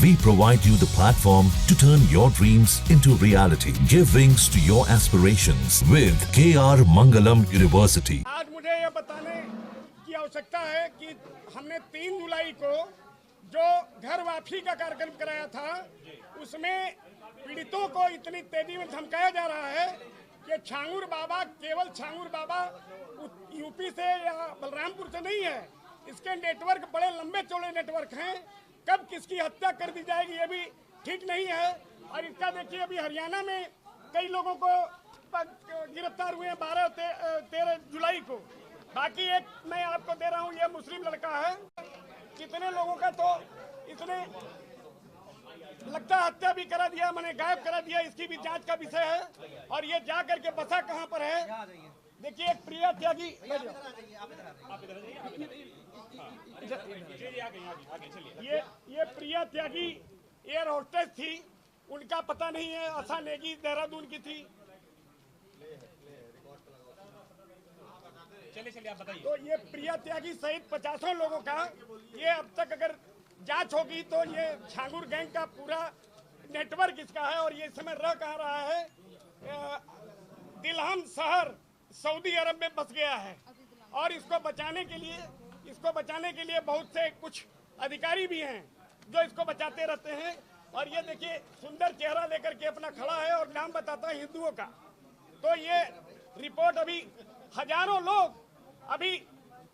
We provide you the platform to turn your dreams into reality. Give wings to your aspirations with KR Mangalam University. आज मुझे यह बताने की आवश्यकता है कि हमने 3 जुलाई को जो घर वापसी का कार्यक्रम कराया था उसमें पीड़ितों को इतनी तेजी में धमकाया जा रहा है कि छांगुर बाबा केवल छांगुर बाबा यूपी से या बलरामपुर से नहीं है, इसके नेटवर्क बड़े लंबे चौड़े नेटवर्क हैं। कब किसकी हत्या कर दी जाएगी ये भी ठीक नहीं है। और इसका देखिए अभी हरियाणा में कई लोगों को गिरफ्तार हुए हैं 12-13 जुलाई को। बाकी एक मैं आपको दे रहा हूँ, ये मुस्लिम लड़का है, कितने लोगों का तो इसने लगता हत्या भी करा दिया, मैंने गायब करा दिया, इसकी भी जांच का विषय है। और ये जा करके बसा कहाँ पर है, देखिए एक प्रिया त्यागी, ये प्रिया त्यागी एयर होस्टेस थी, उनका पता नहीं है, आशा नेगी देहरादून की थी। चलिए आप बताइए। तो ये प्रिया त्यागी सहित 50 लोगों का ये अब तक अगर जांच होगी तो ये छांगुर गैंग का पूरा नेटवर्क इसका है। और ये इस समय रह कहाँ रहा है, दिलहम शहर सऊदी अरब में बस गया है। और इसको बचाने के लिए बहुत से कुछ अधिकारी भी हैं जो इसको बचाते रहते हैं। और ये देखिए सुंदर चेहरा लेकर के अपना खड़ा है और नाम बताता है हिंदुओं का। तो ये रिपोर्ट अभी हजारों लोग अभी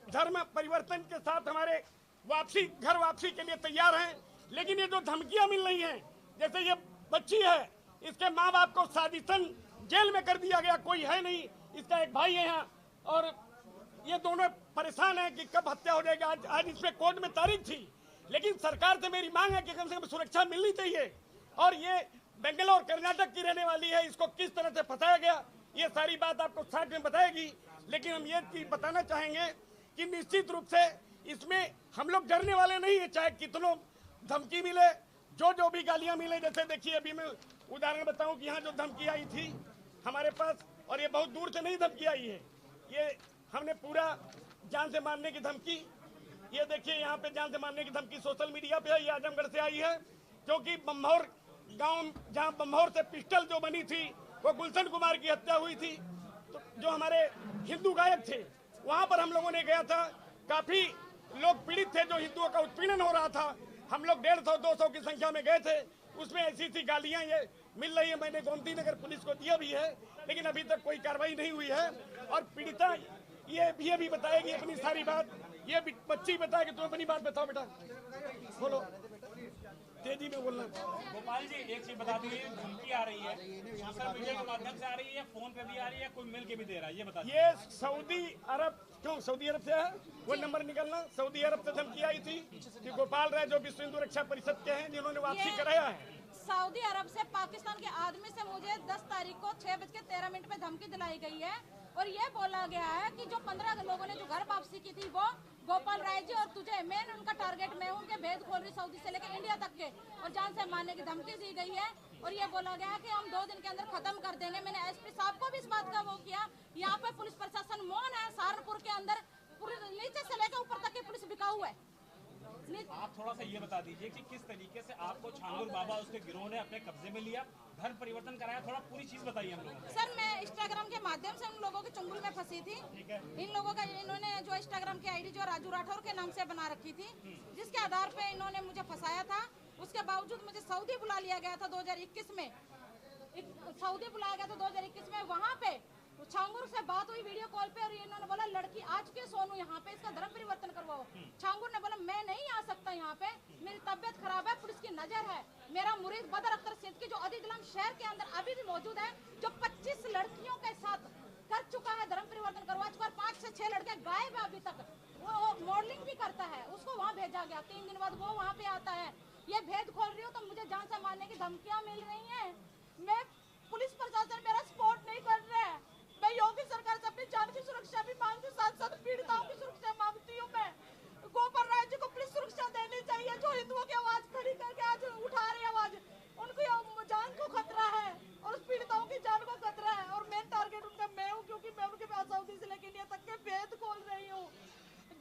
धर्म परिवर्तन के साथ हमारे घर वापसी के लिए तैयार हैं। लेकिन ये जो धमकियां मिल रही हैं, जैसे ये बच्ची है, इसके माँ बाप को साजिशन जेल में कर दिया गया, कोई है नहीं, इसका एक भाई है यहाँ, और ये दोनों परेशान हैं कि कब हत्या हो जाएगा। आज इसमें कोर्ट में तारीख थी, लेकिन सरकार से मेरी मांग है कि कम से कम सुरक्षा मिलनी चाहिए। और ये बेंगलोर कर्नाटक की रहने वाली है, इसको किस तरह से फंसाया गया ये सारी बात आपको साथ में बताएगी। लेकिन हम ये चीज बताना चाहेंगे कि निश्चित रूप से इसमें हम लोग डरने वाले नहीं है, चाहे कितनों धमकी मिले, जो भी गालियां मिले। जैसे देखिए अभी मैं उदाहरण बताऊं कि यहाँ जो धमकी आई थी हमारे पास, और ये बहुत दूर से नहीं धमकी आई है, ये हमने पूरा जान से मारने की धमकी, ये देखिए यहाँ पे जान से मारने की धमकी सोशल मीडिया पे है, ये आजमगढ़ से आई है। क्योंकि बम्भौर गाँव, जहाँ बम्भौर से पिस्टल जो बनी थी वो गुलशन कुमार की हत्या हुई थी, तो जो हमारे हिंदू गायक थे वहां पर हम लोगों ने गया था, काफी लोग पीड़ित थे, जो हिंदुओं का उत्पीड़न हो रहा था। हम लोग 150-200 की संख्या में गए थे, उसमें ऐसी गालियां ये मिल रही है। मैंने गोमती नगर पुलिस को दिया भी है, लेकिन अभी तक कोई कार्रवाई नहीं हुई है। और पीड़िता ये भी बताएगी अपनी सारी बात, ये बच्ची बताएगी। तुम अपनी बात बताओ बेटा, बोलो, तेजी में बोलना। गोपाल जी एक चीज बता दीजिए, धमकी आ रही है सोशल मीडिया के माध्यम से आ रही है, फोन पे भी आ रही है, कोई मिल के भी दे रहा है, ये बता। ये सऊदी अरब, क्यों सऊदी अरब से है वो नंबर निकलना, सऊदी अरब से धमकी आई थी कि गोपाल राय जो विश्व हिंदू रक्षा परिषद के हैं जिन्होंने वापसी कराया है। सऊदी अरब से पाकिस्तान के आदमी से मुझे 10 तारीख को 6:13 पे धमकी दिलाई गई है। और ये बोला गया है कि जो 15 लोगों ने जो घर वापसी की थी वो गोपाल राय जी और तुझे, मेन उनका टारगेट मैं हूँ, उनके भेद खोल रही सऊदी से लेकर इंडिया तक के, और जान से मारने की धमकी दी गई है। और ये बोला गया है कि हम 2 दिन के अंदर खत्म कर देंगे। मैंने एसपी साहब को भी इस बात का वो किया। यहाँ पे पुलिस प्रशासन मौन है। सहारनपुर के अंदर नीचे से लेकर ऊपर तक की पुलिस बिकाऊ है। आप थोड़ा सा ये बता दीजिए कि किस तरीके से आपको छांगुर बाबा उसके गिरोह ने अपने कब्जे में लिया, धर्म परिवर्तन कराया, थोड़ा पूरी चीज बताइए हम लोगों को। सर मैं इंस्टाग्राम के माध्यम से उन लोगों के चुंगल में फंसी थी। इन लोगों का, इन्होंने जो इंस्टाग्राम की आईडी जो राजू राठौर के नाम से बना रखी थी, जिसके आधार पे इन्होंने मुझे फंसाया था। उसके बावजूद मुझे सऊदी बुला लिया गया था 2021 में, सऊदी बुलाया गया था 2021 में। वहाँ पे छांगुर से बात हुई वीडियो कॉल पे, और इन्होंने बोला लड़की आज के सोनू यहाँ पे इसका धर्म परिवर्तन करवाओ। छांगुर ने बोला मैं नहीं आ सकता यहाँ पे, मेरी तबियत खराब है, पुलिस की नजर है। मेरा मुरीद बदर अख्तर सिद्दीकी जो अदिलम शहर के अंदर अभी भी मौजूद है, जो 25 लड़कियों के साथ कर चुका है, धर्म परिवर्तन करवा चुका है, 5 से 6 लड़के गायब है अभी तक। वो मॉडलिंग भी करता है, उसको वहाँ भेजा गया, 3 दिन बाद वो वहाँ पे आता है। ये भेद खोल रही हूँ तो मुझे जान से मारने की धमकियाँ मिल रही है। मैं पुलिस प्रशासन मेरा सपोर्ट नहीं कर रहा है। मैं योगी सरकार से अपनी जान की सुरक्षा भी मांगती हूँ, साथ साथ पीड़िताओं की सुरक्षा मांगती हूँ। मैं गोपाल राय जी को पुलिस सुरक्षा देनी चाहिए, जो हिंदुओं की आवाज खड़ी करके आज उठा रही आवाज, उनकी जान को खतरा है और उस पीड़िताओं की जान को खतरा है। और मेन टारगेट उनका मैं हूँ, क्योंकि मैं उनके पास सऊदी से लेकर इंडिया तक के भेद खोल रही हूँ।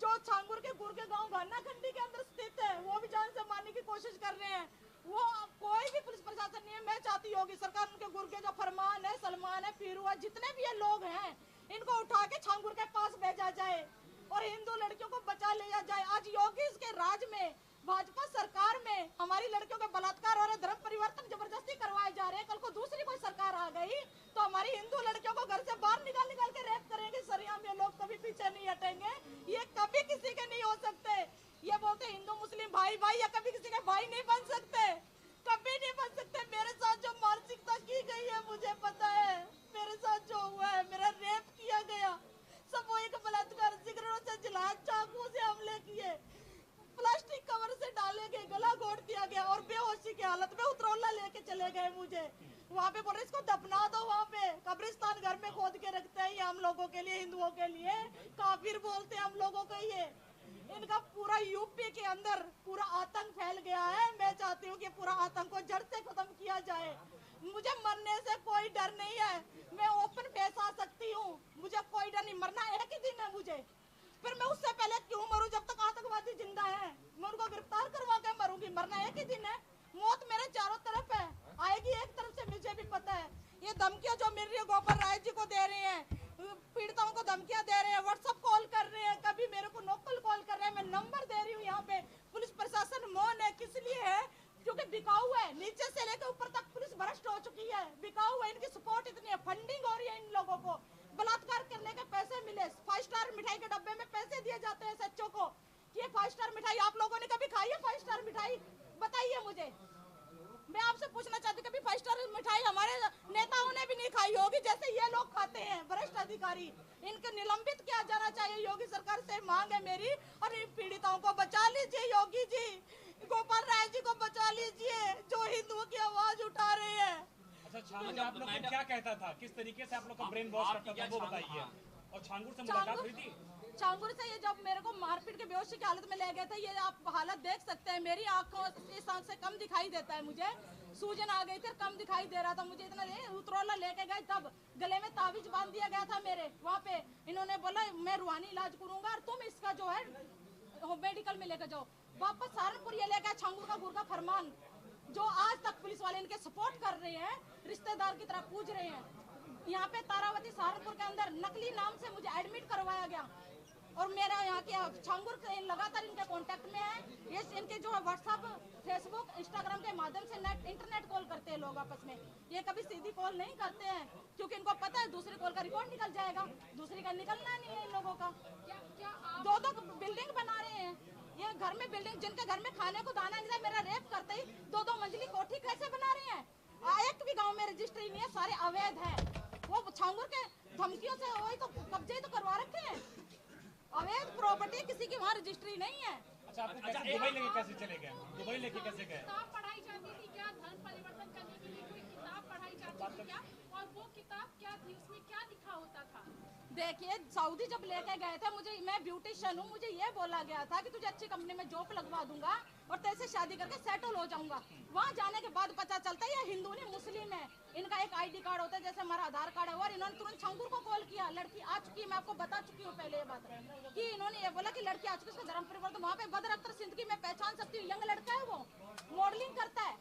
जो छांगुर के गुर के गाँव घाना खंडी के अंदर स्थित है, वो भी जान से मारने की कोशिश कर रहे हैं। कोई भी पुलिस प्रशासन नहीं है। मैं चाहती होगी सरकार उनके गुर्गे जो फरमान है, सलमान है, फिरू है, जितने भी ये लोग हैं इनको उठा के छांगुर के पास भेजा जाए और हिंदू लड़कियों को बचा लिया जाए। आज योगी के राज में, भाजपा सरकार में हमारी लड़कियों के बलात्कार और धर्म परिवर्तन जबरदस्ती करवाए जा रहे हैं। कल को दूसरी कोई सरकार आ गई तो हमारी हिंदू लड़कियों को घर से बाहर निकाल निकाल के रेप करेंगे। सरियाम ये लोग कभी पीछे नहीं हटेंगे, ये कभी किसी के नहीं हो सकते। ये बोलते हिंदू मुस्लिम भाई भाई, या कभी किसी के भाई नहीं बन सकते, कभी नहीं बन सकते। मेरे साथ जो मानसिकता की गई है मुझे पता है, मेरे साथ जो हुआ है, मेरा रेप किया गया, सामूहिक बलात्कार, सिगरेटों से जलाया, चाकू से हमले किए, प्लास्टिक कवर से डाले गए, गला घोट दिया गया और बेहोशी की हालत में उतरौला लेके चले गए मुझे। वहाँ पे बोल रहे इसको दफना दो, वहाँ पे कब्रिस्तान घर में खोद के रखते हैं ये हम लोगों के लिए, हिंदुओं के लिए काफिर बोलते हैं हम लोगों को। ये इनका पूरा यूपी के अंदर पूरा आतंक फैल गया है। मैं चाहती हूँ कि पूरा आतंक को जड़ से खत्म किया जाए। मुझे मरने से कोई डर नहीं है, मैं ओपन फेस आ सकती हूँ, मुझे कोई डर नहीं। मरना एक ही दिन है मुझे, फिर मैं उससे पहले क्यों मरूं? जब तक आतंकवादी जिंदा है मैं उनको गिरफ्तार करवा के मरूंगी। मरना एक ही दिन है, मौत मेरे चारों तरफ है, आएगी एक तरफ से, मुझे भी पता है। ये धमकियां जो मिल रही है गोपाल राय जी को दे रहे हैं, पीड़िताओं को धमकियां दे रहे हैं, व्हाट्सएप कॉल कर रहे हैं, कभी मेरे को लोकल कॉल कर रहे हैं, मैं नंबर दे रही हूँ। यहाँ पे पुलिस प्रशासन मौन है, किस लिए है? क्योंकि बिकाऊ है, नीचे से लेकर ऊपर तक पुलिस भ्रष्ट हो चुकी है, बिकाऊ है, इनकी सपोर्ट इतनी है, फंडिंग हो रही है इन लोगों को, बलात्कार करने के पैसे मिले, 5 स्टार मिठाई के डब्बे में पैसे दिए जाते हैं सच्चों को। ये 5 स्टार मिठाई आप लोगों ने कभी खाई है? 5 स्टार मिठाई बताइए मुझे। मैं आपसे पूछना चाहती हूँ, कभी 5 स्टार मिठाई हमारे नेताओं ने भी नहीं खाई होगी जैसे ये लोग खाते हैं, भ्रष्ट अधिकारी। इनको निलंबित किया जाना चाहिए, योगी सरकार से मांग है मेरी। और इन पीड़िताओं को बचा लीजिए योगी जी, गोपाल राय जी को बचा लीजिए जो हिंदुओं की आवाज उठा रहे हैं। अच्छा, छांगुर आप लोग को क्या कहता था, किस तरीके से आप लोग का ब्रेन वॉश करता था वो बताइए। और छांगुर से मुलाकात हुई थी? छांगुर से ये जब मेरे को मारपीट के बेहोशी की हालत में ले गए थे, ये आप हालत देख सकते हैं, मेरी आंखों इस आंख से कम दिखाई देता है, मुझे सूजन आ गई थी, कम दिखाई दे रहा था मुझे इतना। उतरौला लेके गए तब गले में ताबीज बांध दिया गया था मेरे। वहाँ पे इन्होंने बोला मैं रूहानी इलाज करूंगा और तुम इसका जो है मेडिकल में लेकर जाओ। वापस सहारनपुर ये लेकर छांगुर का गुर का फरमान, जो आज तक पुलिस वाले इनके सपोर्ट कर रहे हैं, रिश्तेदार की तरह पूछ रहे हैं। यहाँ पे तारावती सहारनपुर के अंदर नकली नाम से मुझे एडमिट करवाया गया और मेरा यहाँ के छांगुर लगातार इनके कांटेक्ट में है। ये इनके जो है व्हाट्सएप, फेसबुक, इंस्टाग्राम के माध्यम से इंटरनेट कॉल करते हैं लोग आपस में। ये कभी सीधी कॉल नहीं करते हैं क्योंकि इनको पता है दूसरी कॉल का रिकॉर्ड निकल जाएगा, दूसरी का निकलना नहीं है इन लोगों का। दो बिल्डिंग बना रहे हैं ये, घर में बिल्डिंग, जिनके घर में खाने को दाना नहीं था, मेरा रेप करते ही 2-2 मंजिली कोठी कैसे बना रहे हैं? एक भी गाँव में रजिस्ट्री नहीं है, सारे अवैध है। वो छांगुर के धमकियों से वही तो कब्जे तो करवा रखे हैं, अवैध प्रॉपर्टी, किसी की वहाँ रजिस्ट्री नहीं है। अच्छा, दुबई लेके कैसे चले गए? दुबई लेके कैसे गए? किताब पढ़ाई जाती थी क्या? धर्म परिवर्तन करने के लिए कोई किताब पढ़ाई जाती थी क्या? और वो किताब क्या थी, उसमें क्या लिखा होता था? देखिए, सऊदी जब लेके गए थे मुझे, मैं ब्यूटिशियन हूँ, मुझे ये बोला गया था कि तुझे अच्छी कंपनी में जॉब लगवा दूंगा और तेरे से शादी करके सेटल हो जाऊंगा। वहाँ जाने के बाद पता चलता है ये हिंदू नहीं मुस्लिम है। इनका एक आईडी कार्ड होता है जैसे हमारा आधार कार्ड है, और इन्होंने तुरंत छांगुर को कॉल किया, लड़की आ चुकी है, मैं आपको बता चुकी हूँ पहले ये बात कि इन्होंने ये बोला कि लड़की आ चुकी है, उसका धर्म परिवर्तन। वहाँ पे बदर अख्तर सिद्दीकी मैं पहचान सकती हूँ, यंग लड़का है, वो मॉडलिंग करता है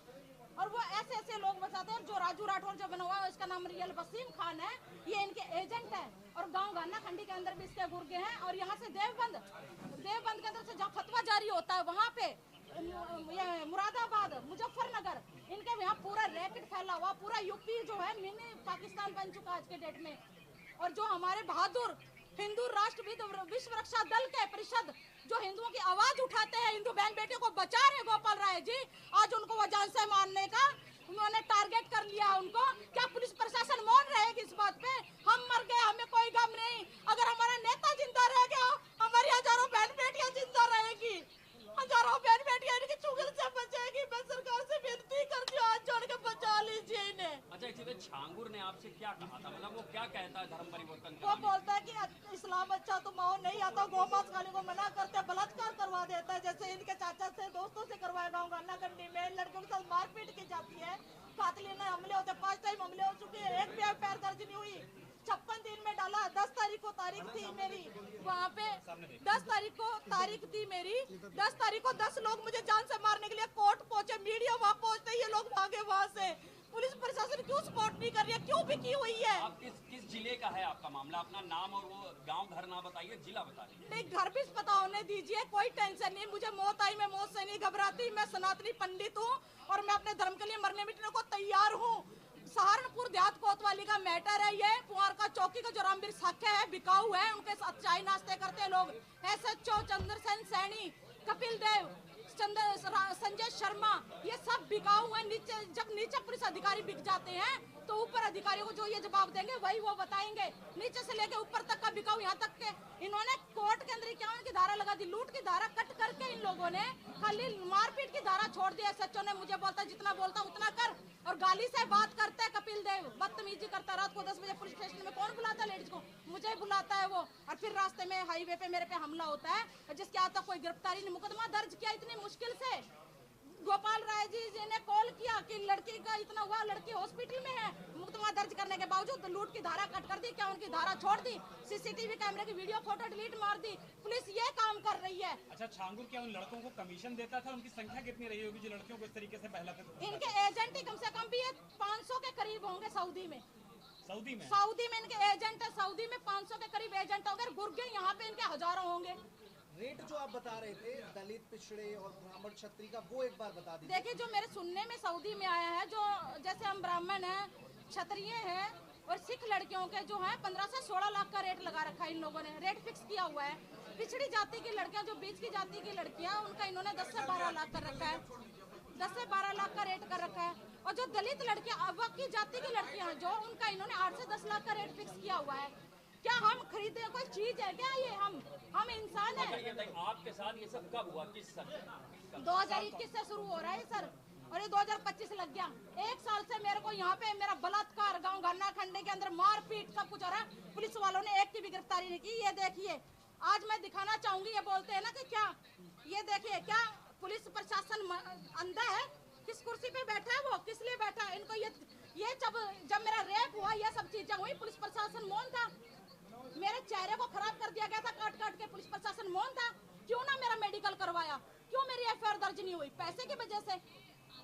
और वो ऐसे ऐसे लोग बचाते हैं। जो राजू राठौर जो बना हुआ है उसका नाम रियल वसीम खान है, ये इनके एजेंट है। और गांव गाना खंडी के अंदर भी इसके गुर्गे हैं। और यहाँ से देवबंद के अंदर से जहाँ फतवा जारी होता है वहाँ पे मुरादाबाद, मुजफ्फरनगर, इनके यहाँ पूरा रैकेट फैला हुआ, पूरा यूपी जो है मिनी पाकिस्तान बन चुका आज के डेट में। और जो हमारे बहादुर हिंदू राष्ट्रविद विश्व रक्षा दल के परिषद जो हिंदुओं की आवाज उठाते हैं, हिंदू बहन बेटियों को बचा रहे गोपाल राय जी, आज उनको वो जान से मारने का उन्होंने टारगेट कर लिया उनको। क्या पुलिस प्रशासन मौन रहेगी इस बात पे? हम मर गए, हमें कोई गम नहीं, अगर हमारा नेता जिंदा रह गया हमारी हजारों बहन बेटियां जिंदा रहेगी, हजारों बहन बेटियां इनकी चुगल से बचेगी। मैं सरकार से विनती करती हूँ, हाथ जोड़ के बचा लीजिए इन्हें। अच्छा, इसलिए छांगुर ने आपसे क्या कहा था, मतलब वो क्या कहता है धर्म परिवर्तन? वो बोलता है कि इस्लाम अच्छा तो माहौल नहीं आता, गौ-मांस खाने को मना करते, बलात्कार करवा देता है, जैसे इनके चाचा से दोस्तों से करवाया गाँव गाना कंडी में, लड़कियों के साथ मारपीट की जाती है, कातलीन हमले होते, 5 टाइम हमले हो चुके हैं, एक भी पैर दर्ज नहीं हुई, 56 दिन में डाला। 10 तारीख को तारीख थी मेरी वहाँ पे, 10 तारीख को तारीख थी मेरी, 10 तारीख को 10 लोग मुझे जान से मारने के लिए कोर्ट पहुंचे, मीडिया वहाँ पहुंचते ये लोग क्यों बिकी हुई है? आप किस जिले का है आपका मामला? अपना नाम और वो गांव घर ना बताइए, जिला बता दीजिए। नहीं, घर भी पता होने दीजिए, कोई टेंशन नहीं। मुझे मौत आई, मैं मौत से नहीं घबराती। मैं सनातनी पंडित हूँ और मैं अपने धर्म के लिए मरने मिटने को तैयार हूँ। सहारनपुर देहात कोतवाली का मैटर है ये। कुंवर का चौकी का जो रामवीर साक्य है, बिकाऊ है, उनके साथ चाय नाश्ते करते हैं लोग। SHO चंद्रसेन सैनी, कपिल देव, संजय शर्मा, ये सब बिकाऊ है। नीचे जब नीचे पुलिस अधिकारी बिक जाते हैं तो ऊपर अधिकारियों को जो ये जवाब देंगे वही वो बताएंगे। नीचे से लेके ऊपर तक का बिकाऊ, यहाँ तक के इन्होंने कोर्ट के अंदर 51 की धारा लगा दी। लूट की धारा कट करके इन लोगों ने खाली मारपीट की धारा छोड़ दी। SHO ने मुझे बोलता जितना बोलता उतना कर, और गाली से बात करते है। कपिल देव बदतमीजी करता। रात को 10 बजे पुलिस स्टेशन में कौन बुलाता है लेडीज को? मुझे बुलाता है वो। और फिर रास्ते में हाईवे पे मेरे पे हमला होता है, जिसके आज तक कोई गिरफ्तारी नहीं। मुकदमा दर्ज किया इतनी मुश्किल से। गोपाल राय जी ने कॉल किया कि लड़की का इतना हुआ, लड़की हॉस्पिटल में है। मुकदमा दर्ज करने के बावजूद लूट की धारा कट कर दी, क्या उनकी धारा छोड़ दी, CCTV कैमरे की वीडियो फोटो डिलीट मार दी। पुलिस ये काम कर रही है। अच्छा, छांगुर क्या उन लड़कों को कमीशन देता था? उनकी संख्या कितनी रही होगी जो लड़कियों को इस तरीके से बहलाते थे? इनके एजेंट ही कम से कम भी 500 के करीब होंगे सऊदी में। सऊदी में इनके एजेंट है। सऊदी में 500 के करीब एजेंट होंगे। गुर्गे यहाँ पे इनके हजारों होंगे। रेट जो आप बता रहे थे दलित, पिछड़े और ब्राह्मण क्षत्रिय का, वो एक बार बता दीजिए। देखिए, जो मेरे सुनने में सऊदी में आया है, जो जैसे हम ब्राह्मण हैं, क्षत्रिय हैं और सिख लड़कियों के जो है 15 से 16 लाख का रेट लगा रखा है इन लोगों ने। रेट फिक्स किया हुआ है। पिछड़ी जाति की लड़कियां, जो बीच की जाति की लड़कियां, उनका इन्होंने 10 से 12 लाख कर रखा है। 10 से 12 लाख का रेट कर रखा है। और जो दलित लड़कियां, अवक की जाति की लड़कियां जो, उनका इन्होंने 8 से 10 लाख का रेट फिक्स किया हुआ है। क्या हम खरीदे कोई चीज है क्या? ये हम इंसान है। आपके साथ ये सब कब हुआ? किस साल? 2021 से शुरू हो रहा है सर, और ये 2025 लग गया। 1 साल से मेरे को यहाँ पे मेरा बलात्कार, गांव घरना खंडे के अंदर मारपीट सब कुछ हो रहा है। पुलिस वालों ने एक की भी गिरफ्तारी नहीं की। ये देखिए, आज मैं दिखाना चाहूंगी। ये बोलते हैं ना कि क्या, ये देखिए, क्या पुलिस प्रशासन अंधा है? किस कुर्सी पे बैठा है वो? किस लिए बैठा है? इनको ये जब मेरा रेप हुआ, ये सब चीजें हुई, पुलिस प्रशासन मौन था। मेरे चेहरे को खराब कर दिया गया था काट काट के, पुलिस प्रशासन मौन था। क्यों ना मेरा मेडिकल करवाया? क्यों मेरी FIR दर्ज नहीं हुई? पैसे की वजह से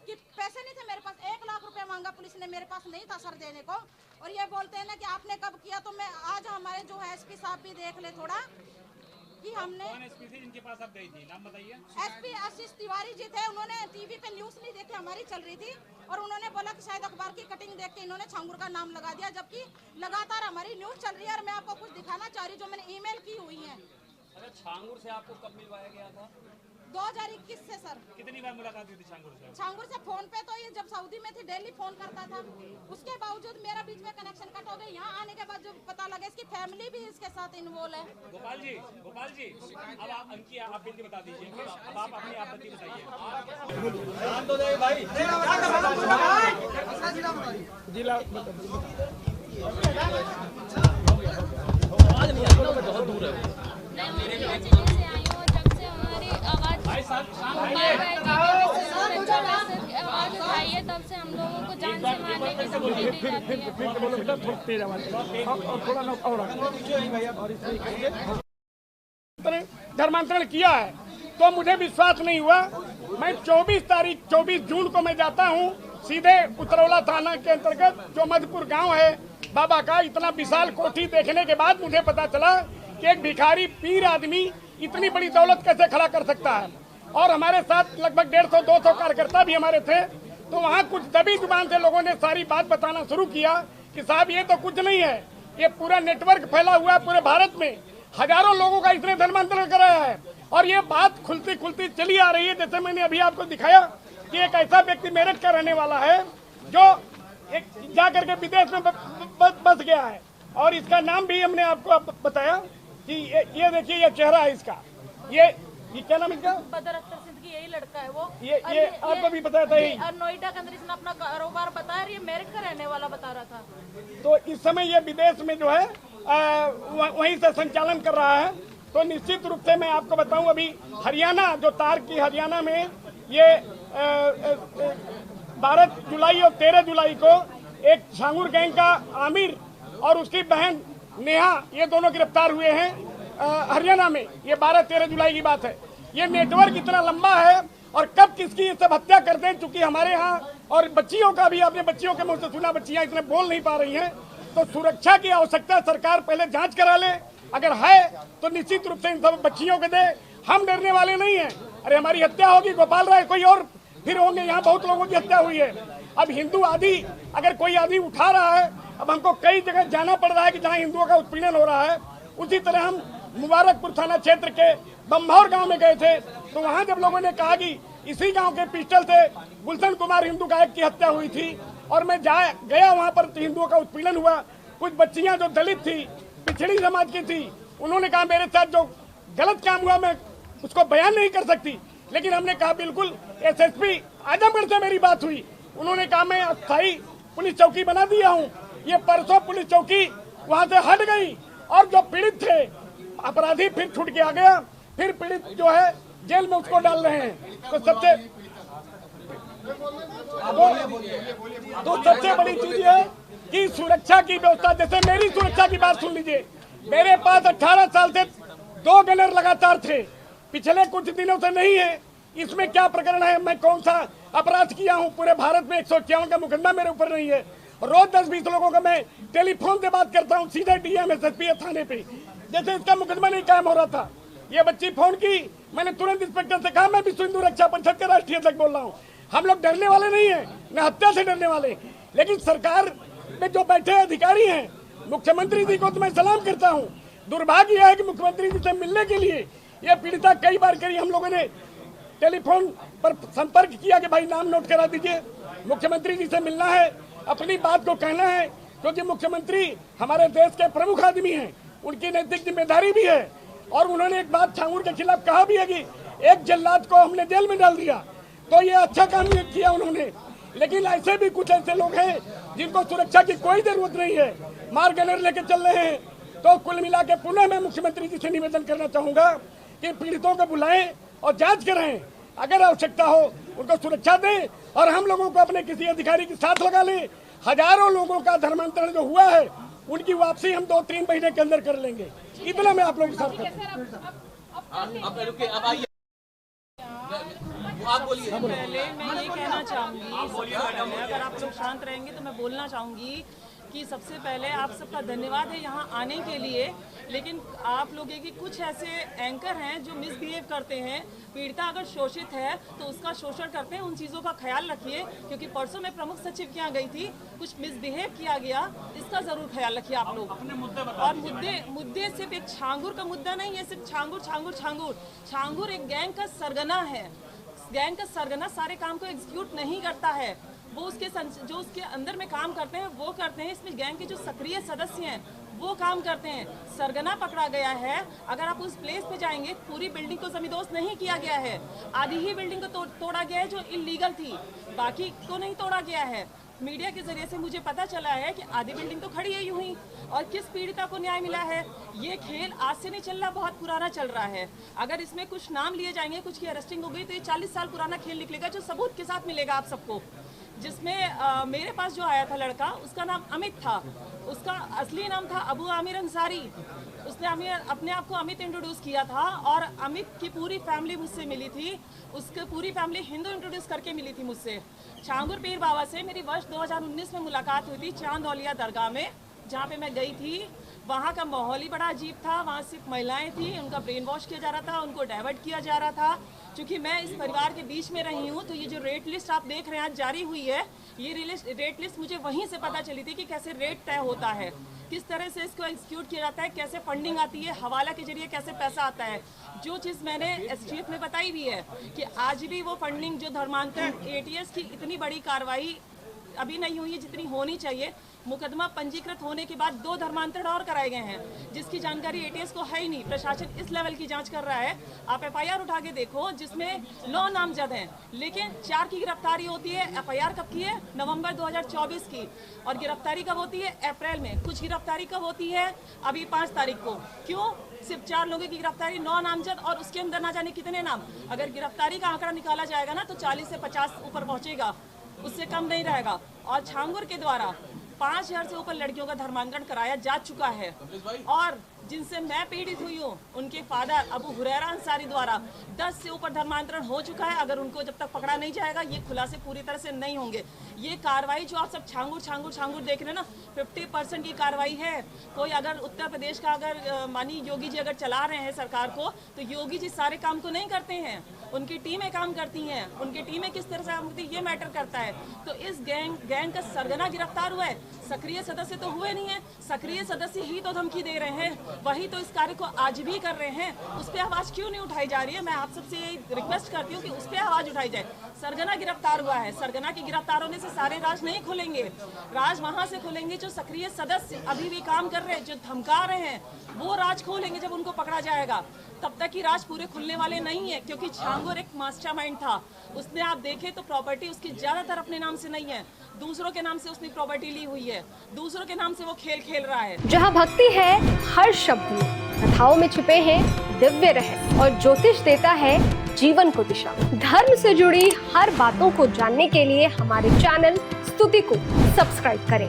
कि पैसे नहीं थे मेरे पास। 1 लाख रुपए मांगा पुलिस ने, मेरे पास नहीं था सर देने को। और ये बोलते हैं ना कि आपने कब किया। तो मैं आज हमारे जो है SP साहब भी देख ले थोड़ा कि हमने। कौन SP थे जिनके पास आप गई थी? नाम बताइए। SP आशीष तिवारी जी थे। उन्होंने TV पे न्यूज नहीं देखी, हमारी चल रही थी, और उन्होंने बोला कि शायद अखबार की कटिंग देख के इन्होंने छांगुर का नाम लगा दिया, जबकि लगातार हमारी न्यूज चल रही है। और मैं आपको कुछ दिखाना चाह रही हूँ जो मैंने ईमेल की हुई है। अच्छा, छांगुर से आपको कब मिलवाया गया था? 2021 से सर। कितनी बार मुलाकात हुई थी छांगुर से? छांगुर से फोन पे तो ये जब सऊदी में थी डेली फोन करता था। उसके बावजूद मेरा बीच में कनेक्शन कट हो गया। यहाँ आने के बाद जो पता लगा इसकी फैमिली भी इसके साथ इन्वॉल्व है। गोपाल जी, अब आप उनकी आपत्ति बता दीजिए। अब आप अपनी आपत्ति बताइए। जिला आवाज उठाई है, तब से हम लोगों को जान से मारने की धमकी दी जाती है। धर्मांतरण किया है तो मुझे विश्वास नहीं हुआ। मैं 24 जून को मैं जाता हूँ सीधे उतरौला थाना के अंतर्गत जो मधुपुर गांव है बाबा का। इतना विशाल कोठी देखने के बाद मुझे पता चला कि एक भिखारी पीर आदमी इतनी बड़ी दौलत कैसे खड़ा कर सकता है। और हमारे साथ लगभग 150-200 कार्यकर्ता भी हमारे थे। तो वहाँ कुछ दबी जुबान से लोगों ने सारी बात बताना शुरू किया कि साहब ये तो कुछ नहीं है, ये पूरा नेटवर्क फैला हुआ है पूरे भारत में, हजारों लोगों का इसने धर्मांतरण कराया है। और ये बात खुलती खुलती चली आ रही है। जैसे मैंने अभी आपको दिखाया कि एक ऐसा व्यक्ति मेरठ का रहने वाला है जो एक जाकर के विदेश में बस गया है। और इसका नाम भी हमने आपको बताया कि ये देखिए, ये चेहरा है इसका। ये क्या नाम इसका? बदर अख्तर सिद्दीकी, यही लड़का है वो। ये आपको भी बताया था यही। और नोएडा के अंदर इसने अपना कारोबार बताया, ये मेरठ का रहने वाला बता रहा था। तो इस समय ये विदेश में जो है वहीं से संचालन कर रहा है। तो निश्चित रूप से मैं आपको बताऊं, अभी हरियाणा जो तार की हरियाणा में ये 12 जुलाई और 13 जुलाई को एक छांगुर गैंग का आमिर और उसकी बहन नेहा, ये दोनों गिरफ्तार हुए हैं हरियाणा में। ये 12-13 जुलाई की बात है। ये नेटवर्क इतना लंबा है और कब किसकी ये सब हत्या कर दें, चूंकि हमारे यहाँ और बच्चियों का भी आपने बच्चियों के मुंह से सुना, बच्चियां इतने बोल नहीं पा रही हैं, तो सुरक्षा की आवश्यकता सरकार पहले जांच करा ले, अगर है तो निश्चित रूप से इन सब बच्चियों को दे। हम डरने वाले नहीं हैं। अरे हमारी हत्या होगी, गोपाल राय कोई और फिर होंगे, यहाँ बहुत लोगों की हत्या हुई है। अब हिंदू आदि अगर कोई आदमी उठा रहा है, अब हमको कई जगह जाना पड़ रहा है कि जहाँ हिंदुओं का उत्पीड़न हो रहा है। उसी तरह हम मुबारकपुर थाना क्षेत्र के बम्भौर गांव में गए थे, तो वहां जब लोगों ने कहा कि इसी गांव के पिस्टल से गुलशन कुमार हिंदू गायक की हत्या हुई थी, और मैं गया वहां पर तो हिंदुओं का उत्पीड़न हुआ। कुछ बच्चियां जो दलित थी, पिछड़ी समाज की थी, उन्होंने कहा मेरे साथ जो गलत काम हुआ मैं उसको बयान नहीं कर सकती, लेकिन हमने कहा बिल्कुल एसएसपी आजमगढ़ से मेरी बात हुई, उन्होंने कहा मैं अस्थायी पुलिस चौकी बना दिया हूँ। ये परसों पुलिस चौकी वहाँ से हट गई और जो पीड़ित थे अपराधी फिर छूट के आ गया, फिर पीड़ित जो है जेल में उसको डाल रहे हैं। तो सबसे बड़ी चीज है कि सुरक्षा की व्यवस्था, जैसे मेरी सुरक्षा की बात सुन लीजिए, मेरे पास 18 साल से 2 गनर लगातार थे, पिछले कुछ दिनों से नहीं है। इसमें क्या प्रकरण है, मैं कौन सा अपराध किया हूं? पूरे भारत में 151 का मुकदमा मेरे ऊपर नहीं है। रोज 10-20 लोगों का मैं टेलीफोन से बात करता हूं, सीधे डीएम एसएसपी थाने पे, जैसे इसका मुकदमा नहीं कायम हो रहा था। ये बच्ची फोन की, मैंने तुरंत इंस्पेक्टर से कहा मैं विश्व हिंदू रक्षा परिषद के राष्ट्रीय अध्यक्ष बोल रहा हूँ। हम लोग डरने वाले नहीं है, न हत्या से डरने वाले, लेकिन सरकार में जो बैठे अधिकारी हैं, मुख्यमंत्री जी को तो मैं सलाम करता हूँ। दुर्भाग्य है कि मुख्यमंत्री जी से मिलने के लिए ये पीड़िता कई बार करी, हम लोगों ने टेलीफोन पर संपर्क किया कि भाई नाम नोट करा दीजिए, मुख्यमंत्री जी से मिलना है, अपनी बात को कहना है, क्योंकि मुख्यमंत्री हमारे देश के प्रमुख आदमी हैं, उनकी नैतिक जिम्मेदारी भी है। और उन्होंने एक बात छांगुर के खिलाफ कहा भी है कि एक जल्लाद को हमने जेल में डाल दिया, तो ये अच्छा काम किया उन्होंने। लेकिन ऐसे भी कुछ ऐसे लोग हैं जिनको सुरक्षा की कोई जरूरत नहीं है, मार गनर लेके चल रहे हैं। तो कुल मिला के पुनः मैं मुख्यमंत्री जी से निवेदन करना चाहूंगा कि पीड़ितों को बुलाएं और जांच करें, अगर आवश्यकता हो उनको सुरक्षा दें, और हम लोगों को अपने किसी अधिकारी के साथ लगा लें। हजारों लोगों का धर्मांतरण जो हुआ है उनकी वापसी हम 2-3 महीने के अंदर कर लेंगे। इतना मैं आप लोगों के साथ पहले मैं ये कहना चाहूँगी, अगर आप लोग शांत रहेंगे तो मैं बोलना चाहूँगी कि सबसे पहले आप सबका धन्यवाद है यहाँ आने के लिए। लेकिन आप लोग कि कुछ ऐसे एंकर हैं जो मिसबिहेव करते हैं, पीड़िता अगर शोषित है तो उसका शोषण करते हैं, उन चीज़ों का ख्याल रखिए। क्योंकि परसों मैं प्रमुख सचिव के यहाँ गई थी, कुछ मिसबिहेव किया गया, इसका ज़रूर ख्याल रखिए आप लोग। और मुद्दे सिर्फ एक छांगुर का मुद्दा नहीं है, सिर्फ छांगुर एक गैंग का सरगना है। गैंग का सरगना सारे काम को एग्जीक्यूट नहीं करता है, वो उसके जो उसके अंदर में काम करते हैं वो करते हैं। इसमें गैंग के जो सक्रिय सदस्य हैं वो काम करते हैं। सरगना पकड़ा गया है, अगर आप उस प्लेस पे जाएंगे पूरी बिल्डिंग को जमींदोज नहीं किया गया है, आधी ही बिल्डिंग को तोड़ा गया है जो इलीगल थी, बाकी को नहीं तोड़ा गया है। मीडिया के जरिए से मुझे पता चला है कि आधी बिल्डिंग तो खड़ी है यूं ही, और किस पीड़िता को न्याय मिला है। ये खेल आज से नहीं चल रहा, बहुत पुराना चल रहा है। अगर इसमें कुछ नाम लिए जाएंगे, कुछ की अरेस्टिंग हो गई, तो ये 40 साल पुराना खेल निकलेगा, जो सबूत के साथ मिलेगा आप सबको। जिसमें मेरे पास जो आया था लड़का, उसका नाम अमित था, उसका असली नाम था अबू आमिर अंसारी। उसने अपने आप को अमित इंट्रोड्यूस किया था, और अमित की पूरी फैमिली मुझसे मिली थी, उसकी पूरी फैमिली हिंदू इंट्रोड्यूस करके मिली थी मुझसे। छांगुर पीर बाबा से मेरी वर्ष 2019 में मुलाकात हुई थी चांदौलिया दरगाह में, जहाँ पे मैं गई थी। वहाँ का माहौल ही बड़ा अजीब था, वहाँ सिर्फ महिलाएं थी, उनका ब्रेन वॉश किया जा रहा था, उनको डाइवर्ट किया जा रहा था। क्योंकि मैं इस परिवार के बीच में रही हूँ, तो ये जो रेट लिस्ट आप देख रहे हैं आज जारी हुई है, ये रेट लिस्ट मुझे वहीं से पता चली थी कि कैसे रेट तय होता है, किस तरह से इसको एग्जीक्यूट किया जाता है, कैसे फंडिंग आती है, हवाला के जरिए कैसे पैसा आता है। जो चीज़ मैंने एसटीएफ में बताई भी है कि आज भी वो फंडिंग जो धर्मांतरण एटीएस की इतनी बड़ी कार्रवाई अभी नहीं हुई है जितनी होनी चाहिए। मुकदमा पंजीकृत होने के बाद 2 धर्मांतरण और कराए गए हैं, जिसकी जानकारी एटीएस को है ही नहीं। प्रशासन इस लेवल की जांच कर रहा है। आप एफआईआर उठा के देखो, जिसमें 9 नामजद हैं, लेकिन 4 की गिरफ्तारी होती है। एफआईआर कब की है? नवंबर 2024 की, और गिरफ्तारी कब होती है? अप्रैल में। कुछ गिरफ्तारी कब होती है? अभी 5 तारीख को। क्यों सिर्फ 4 लोगों की गिरफ्तारी, 9 नामजद, और उसके अंदर ना जाने कितने नाम। अगर गिरफ्तारी का आंकड़ा निकाला जाएगा ना, तो 40 से 50 ऊपर पहुंचेगा, उससे कम नहीं रहेगा। और छांगुर के द्वारा 5000 से ऊपर लड़कियों का धर्मांतरण कराया जा चुका है, और जिनसे मैं पीड़ित हुई हूँ, उनके फादर अबू हुरैरा अंसारी द्वारा 10 से ऊपर धर्मांतरण हो चुका है। अगर उनको जब तक पकड़ा नहीं जाएगा ये खुलासे पूरी तरह से नहीं होंगे। ये कार्रवाई जो आप सब छांगुर देख रहे हैं ना, 50% की कार्रवाई है। कोई अगर उत्तर प्रदेश का अगर मानी योगी जी अगर चला रहे हैं सरकार को, तो योगी जी सारे काम को नहीं करते हैं, उनकी टीमें काम करती हैं। उनकी टीमें किस तरह से काम करती है ये मैटर करता है। तो इस गैंग का सरगना गिरफ्तार हुआ है, सक्रिय सदस्य तो हुए नहीं है। सक्रिय सदस्य ही तो धमकी दे रहे हैं, वही तो इस कार्य को आज भी कर रहे हैं। उस पर आवाज क्यों नहीं उठाई जा रही है? मैं आप सबसे रिक्वेस्ट करती हूँ कि उस पर आवाज उठाई जाए। सरगना गिरफ्तार हुआ है, सरगना की गिरफ्तार होने से सारे राज नहीं खुलेंगे। राज वहां से खुलेंगे जो सक्रिय सदस्य अभी भी काम कर रहे हैं, जो धमका रहे हैं, वो राज खोलेंगे जब उनको पकड़ा जाएगा। तब तक ही राज पूरे खुलने वाले नहीं है, क्योंकि छांगुर एक मास्टरमाइंड था। उसने आप देखें तो प्रॉपर्टी उसकी ज्यादातर अपने नाम से नहीं है, दूसरों के नाम से उसने प्रॉपर्टी ली हुई है, दूसरों के नाम से वो खेल खेल रहा है। जहाँ भक्ति है हर शब्द में, कथाओं में छुपे हैं दिव्य रहस्य और ज्योतिष देता है जीवन को दिशा। धर्म से जुड़ी हर बातों को जानने के लिए हमारे चैनल स्तुति को सब्सक्राइब करें।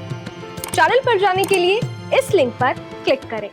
चैनल पर जाने के लिए इस लिंक पर क्लिक करें।